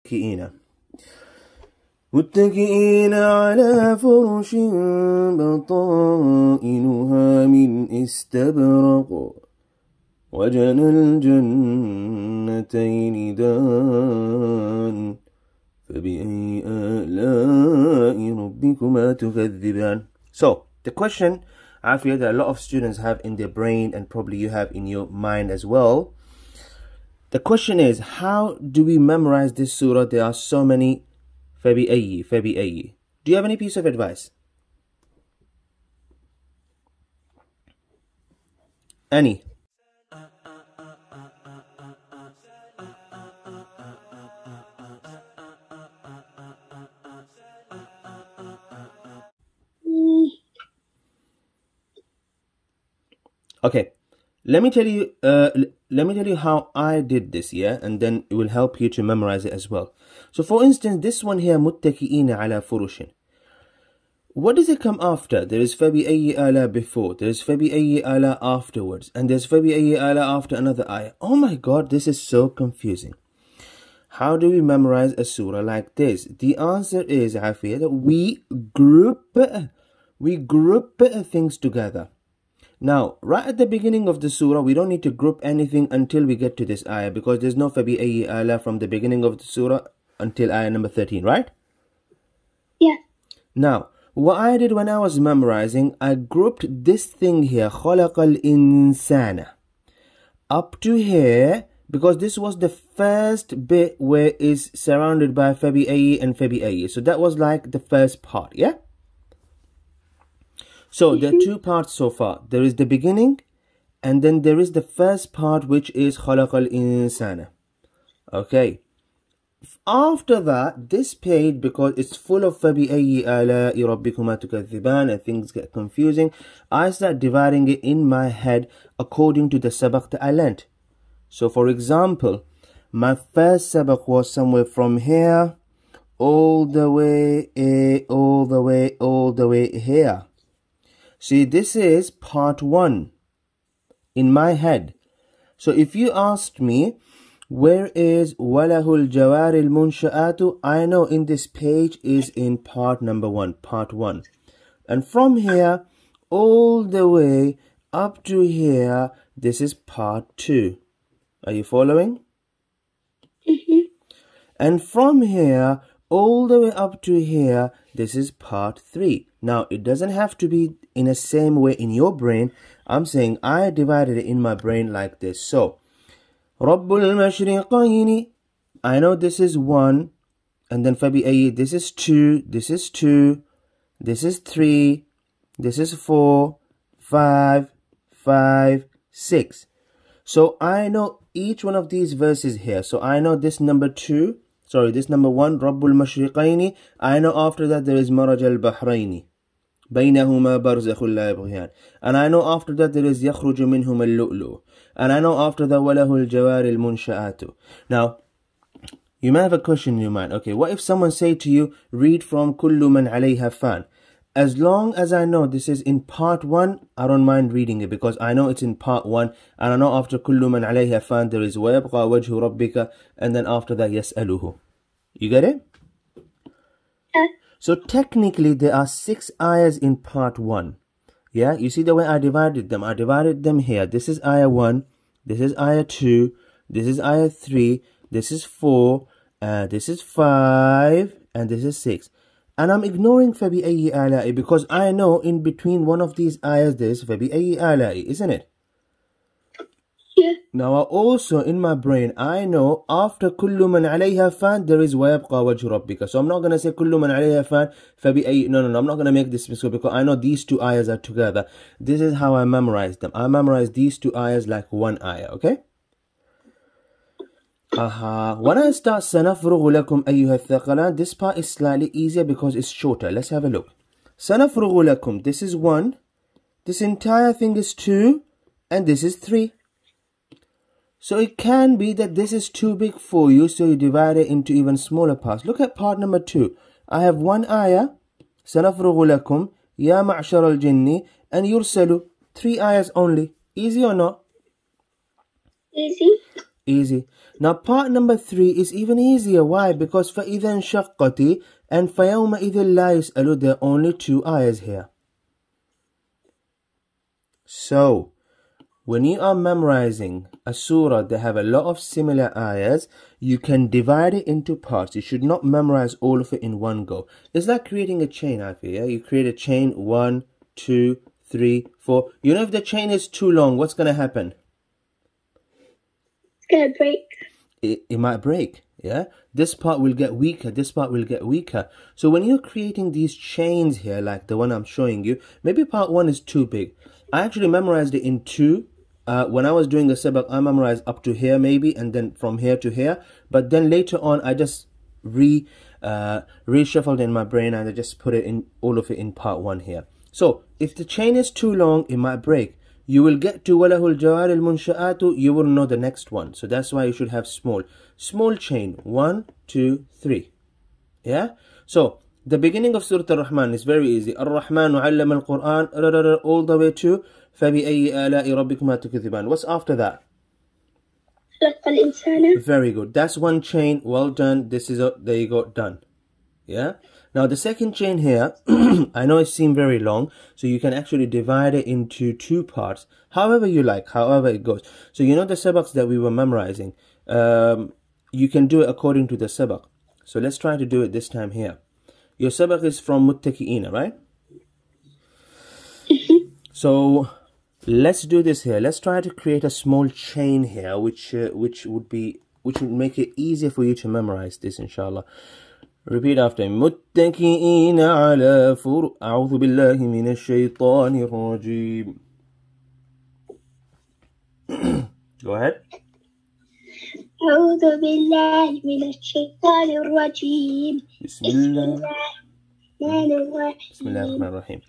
متكئين متكئين على فرش بطائنها من استبرق وجنى الجنتين دان فبأي آلاء ربكما تكذبان. So the question I feel that a lot of students have in their brain and probably you have in your mind as well. The question is, how do we memorize this surah? There are so many. فبأي. Do you have any piece of advice? Any? Okay, let me tell you how I did this, yeah, and then it will help you to memorize it as well. So for instance, this one here, متكئين على فرش. What does it come after? There is فبأي آلاء before, there is فبأي آلاء afterwards, and there's فبأي آلاء after another ayah. Oh my god, this is so confusing. How do we memorize a surah like this? The answer is, Hafiyah, that we group things together. Now, right at the beginning of the surah, we don't need to group anything until we get to this ayah, because there's no فبأي آلاء from the beginning of the surah until ayah number 13, right? Yeah. Now, what I did when I was memorizing, I grouped this thing here, خلق الإنسان, up to here, because this was the first bit where it's surrounded by فبأي and فبأي. So that was like the first part, yeah? So there are two parts so far. There is the beginning, and then there is the first part, which is خلق الإنسان. Okay. After that, this page, because it's full of فبأي آلاء ربكما تكذبان and things get confusing, I start dividing it in my head according to the sabaq that I learnt. So for example, my first sabaq was somewhere from here all the way here. See, this is part 1 in my head. So if you asked me, where is وَلَهُ الْجَوَارِ الْمُنْشَآتُ, I know in this page is in part number 1, part 1. And from here, all the way up to here, this is part 2. Are you following? And from here, all the way up to here, this is part 3. Now, it doesn't have to be in the same way in your brain. I'm saying I divided it in my brain like this. So, رب المشرقين, I know this is 1, and then فبأي, this is 2, this is 2, this is 3, this is 4, 5, 6. So I know each one of these verses here. So I know this number 2, sorry, this number 1, رب المشرقين. I know after that there is مرج البحرين بينهما برزخ لا يبغيان. And I know after that there is يخرج منهما اللؤلؤ. And I know after that وله الجوار المنشآت. Now, you may have a question in your mind. Okay, what if someone say to you, read from كل من عليها فان? As long as I know this is in part 1, I don't mind reading it, because I know it's in part 1, and I know after كل من عليها فان there is ويبقى وجه ربك, and then after that يسأله. You get it? Yeah. So technically there are 6 ayahs in part 1. Yeah, you see the way I divided them? I divided them here. This is ayah 1, this is ayah 2, this is ayah 3, this is 4, this is 5, and this is 6. And I'm ignoring فبأي آلاء because I know in between one of these ayahs there is فبأي آلاء, isn't it? Yeah. Now also in my brain I know after كل من عليها فان there is ويبقى وجه ربك. So I'm not going to say كل من عليها فان فبأي. No, I'm not going to make this mistake because I know these 2 ayahs are together. This is how I memorize them. I memorize these 2 ayahs like one ayah, okay? When I start سنفرغ لكم أيها الثقلان, this part is slightly easier because it's shorter. Let's have a look. سنفرغ لكم, this is 1, this entire thing is 2, and this is 3. So it can be that this is too big for you, so you divide it into even smaller parts. Look at part number 2. I have 1 ayah, سنفرغ لكم يا معشر الجن, and يرسل, 3 ayahs only. Easy or not? Easy. Easy. Now part number 3 is even easier. Why? Because فَإِذَا انشَقَّتِ and فَيَوْمَئِذٍ لَا يُسْأَلُ. There are only 2 ayahs here. So when you are memorizing a surah that have a lot of similar ayahs, you can divide it into parts. You should not memorize all of it in one go. It's like creating a chain, I feel. Yeah? You create a chain, 1, 2, 3, 4. You know, if the chain is too long, what's going to happen? It's gonna break. It might break. Yeah, this part will get weaker, this part will get weaker. So when you're creating these chains here, like the one I'm showing you, maybe part 1 is too big. I actually memorized it in 2. When I was doing the sabak, I memorized up to here maybe, and then from here to here. But then later on, I just reshuffled in my brain, and I just put it in, all of it in part 1 here. So if the chain is too long, it might break. You will get to وَلَهُ الْجَوَارِ الْمُنْشَآتُ. You will know the next one. So that's why you should have small chain. 1, 2, 3. Yeah. So the beginning of Surah Ar-Rahman is very easy. Ar-Rahman علم القرآن all the way to فَبِأَيِّ آلَاءِ رَبِّكُمَا تُكَذِّبَانِ. What's after that? خلق الإنسان. Very good. That's one chain. Well done. This is there you go, done. Yeah. Now the second chain here, I know it seems very long, so you can actually divide it into 2 parts, however you like, however it goes. So you know the sabaks that we were memorizing, you can do it according to the sabak. So let's try to do it this time here. Your sabak is from muttaki'ina, right? So let's do this here. Let's try to create a small chain here, which would make it easier for you to memorize this, inshallah. Repeat after me. متكئين على أعوذ بالله من الشيطان الرجيم. Go ahead. أعوذ بالله من الشيطان الرجيم. بسم الله الرحمن الرحيم.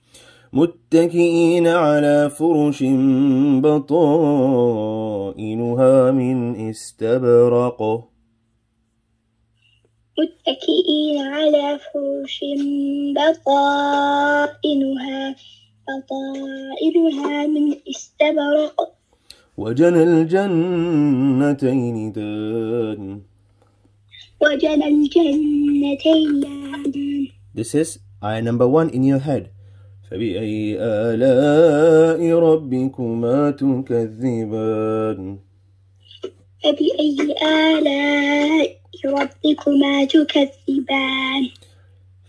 متكئين على فرش بطائنها من استبرق. متكئين على فرش بطائنها من استبرق. وجنى الجنتين دان. وجنى الجنتين دان. This is ayah number 1 in your head. فبأي آلاء ربكما تكذبان. فبأي آلاء ربكما تكذبان.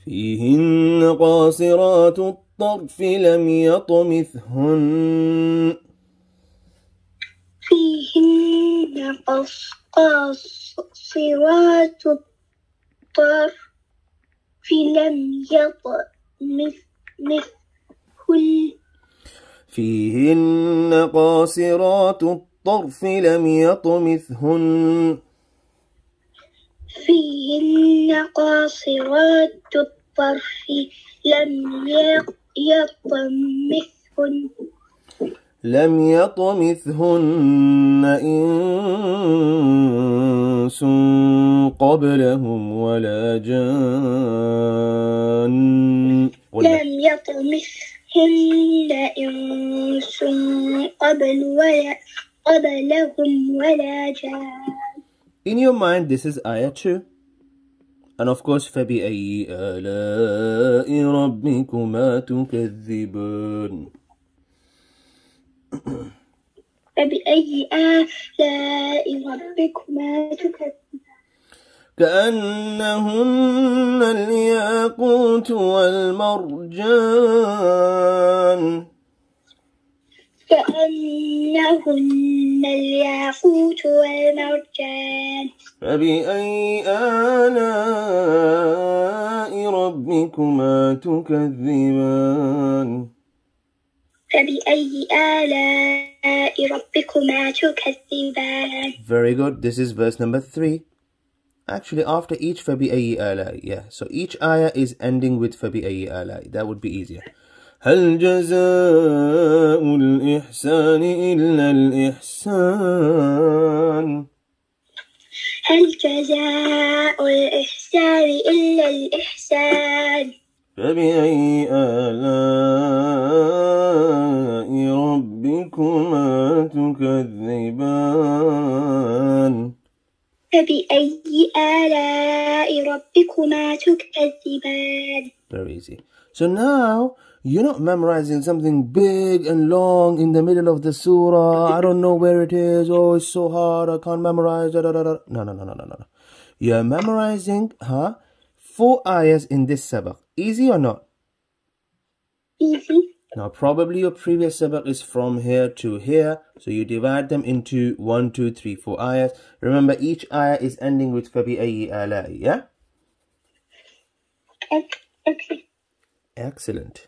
فيهن قاصرات الطرف لم يطمثهن. فيهن قاصرات الطرف لم يطمثهن. فيهن قاصرات الطرف لم يطمثهن. فيهن قاصرات الطرف لم يطمثهن إنس قبلهم ولا جان. لم يطمثهن إنس قبلهم ولا جان. In your mind, this is ayah 2. And of course, فَبِأَيِّ آلَاءِ رَبِّكُمَا تُكَذِّبَانِ. فبأي آلاء ربكما تكذبان. كأنهن الياقوت والمرجان. كأنهن الياقوت والمرجان. فبأي آلاء ربكما تكذبان. فبأي آلاء ربكما تكذبان. Very good. This is verse number 3. Actually, after each فبأي آلاء. Yeah. So each ayah is ending with فبأي آلاء. That would be easier. هل جزاء الإحسان إلا الإحسان. هل جزاء الإحسان إلا الإحسان. فبأي آلاء ربكما تكذبان. فبأي آلاء ربكما تكذبان. Very easy. So now you're not memorizing something big and long in the middle of the surah. I don't know where it is. Oh, it's so hard. I can't memorize. Da, da, da, da. No. You're memorizing 4 ayahs in this sabak. Easy or not? Easy. Now probably your previous sabak is from here to here. So you divide them into 1, 2, 3, 4 ayahs. Remember, each ayah is ending with فَبِأَيِّ آلَاءِ. Yeah? Okay. Excellent.